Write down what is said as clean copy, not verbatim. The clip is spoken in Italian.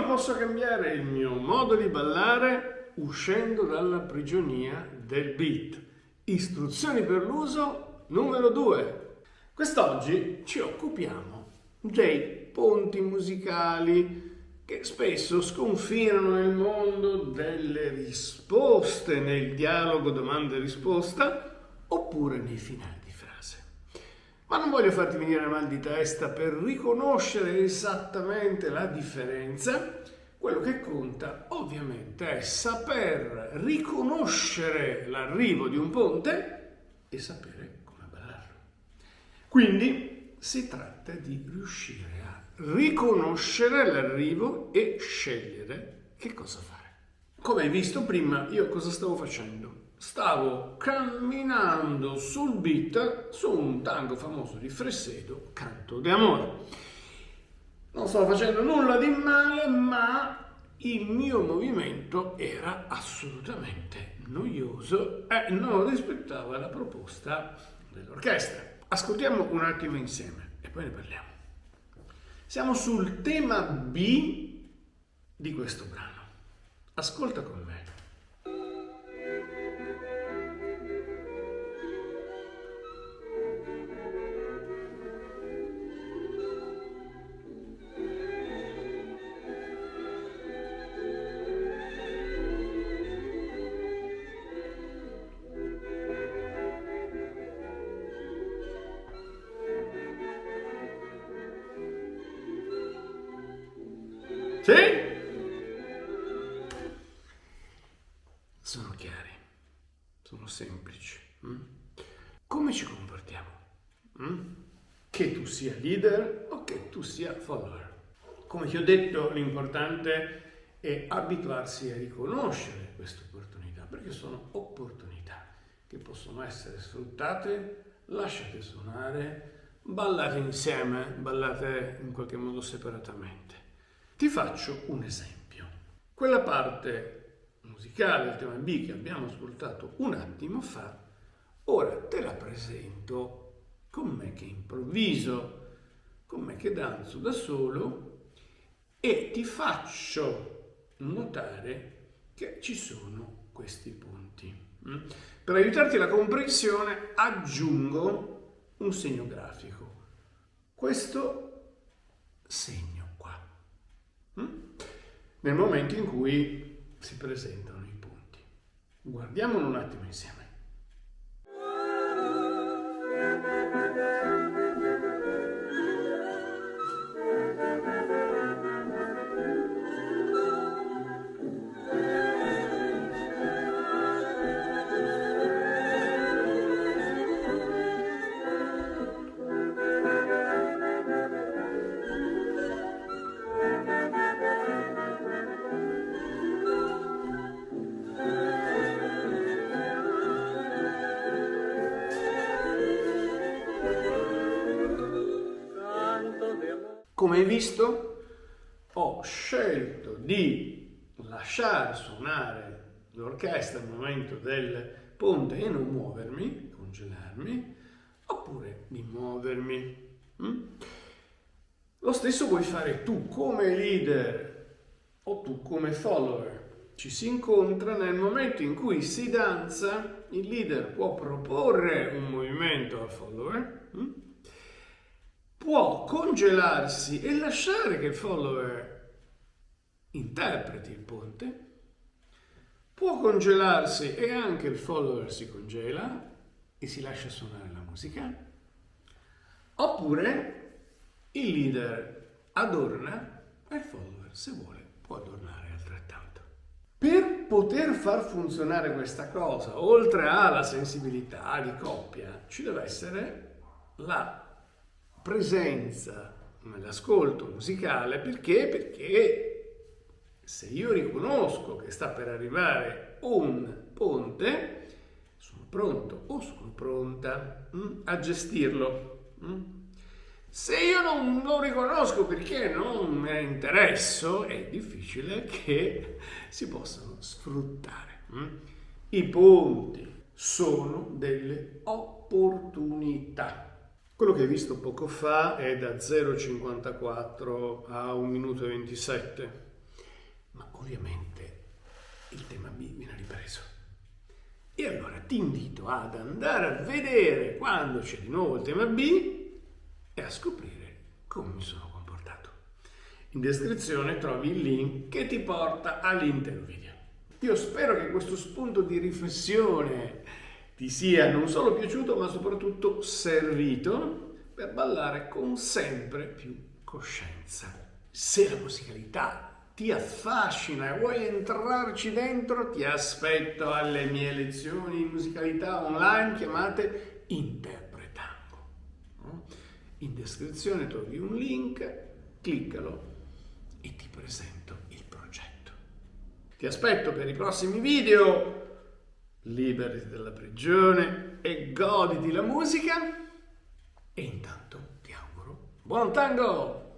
posso cambiare il mio modo di ballare uscendo dalla prigionia del beat. Istruzioni per l'uso numero 2. Quest'oggi ci occupiamo dei ponti musicali che spesso sconfinano nel mondo delle risposte, nel dialogo domanda e risposta, oppure nei finali di frase. Ma non voglio farti venire mal di testa per riconoscere esattamente la differenza. Quello che conta ovviamente è saper riconoscere l'arrivo di un ponte e sapere come ballarlo. Quindi si tratta di riuscire a riconoscere l'arrivo e scegliere che cosa fare. Come hai visto prima, io cosa stavo facendo? Stavo camminando sul beat su un tango famoso di Fresedo, Canto d'amore. Non stavo facendo nulla di male, ma il mio movimento era assolutamente noioso e non rispettava la proposta dell'orchestra. Ascoltiamo un attimo insieme e poi ne parliamo. Siamo sul tema B di questo brano. Ascolta con me. Sì? Sono chiari, sono semplici. Come ci comportiamo? Che tu sia leader o che tu sia follower. Come ti ho detto, l'importante è abituarsi a riconoscere queste opportunità, perché sono opportunità che possono essere sfruttate, lasciate suonare, ballate insieme, ballate in qualche modo separatamente. Ti faccio un esempio. Quella parte musicale, il tema B che abbiamo ascoltato un attimo fa, ora te la presento con me che improvviso, con me che danzo da solo e ti faccio notare che ci sono questi punti. Per aiutarti alla comprensione aggiungo un segno grafico. Questo segno nel momento in cui si presentano i punti. Guardiamolo un attimo insieme. Come hai visto, ho scelto di lasciare suonare l'orchestra al momento del ponte e non muovermi, congelarmi, oppure di muovermi. Lo stesso puoi fare tu come leader o tu come follower. Ci si incontra nel momento in cui si danza, il leader può proporre un movimento al follower, può congelarsi e lasciare che il follower interpreti il ponte, può congelarsi e anche il follower si congela e si lascia suonare la musica, oppure il leader adorna e il follower, se vuole, può adornare altrettanto. Per poter far funzionare questa cosa, oltre alla sensibilità di coppia, ci deve essere la presenza nell'ascolto musicale. Perché se io riconosco che sta per arrivare un ponte, sono pronto o sono pronta a gestirlo. Se io non lo riconosco perché non me ne interesso, è difficile che si possano sfruttare. I ponti sono delle opportunità. Quello che hai visto poco fa è da 0,54 a 1 minuto e 27. ma ovviamente il tema B viene ripreso. E allora ti invito ad andare a vedere quando c'è di nuovo il tema B e a scoprire come mi sono comportato. In descrizione trovi il link che ti porta all'intero video. Io spero che questo spunto di riflessione ti sia non solo piaciuto, ma soprattutto servito per ballare con sempre più coscienza. Se la musicalità ti affascina e vuoi entrarci dentro, ti aspetto alle mie lezioni di musicalità online chiamate Interpretando. In descrizione trovi un link, cliccalo e ti presento il progetto. Ti aspetto per i prossimi video, liberati dalla prigione e goditi la musica e intanto ti auguro buon tango!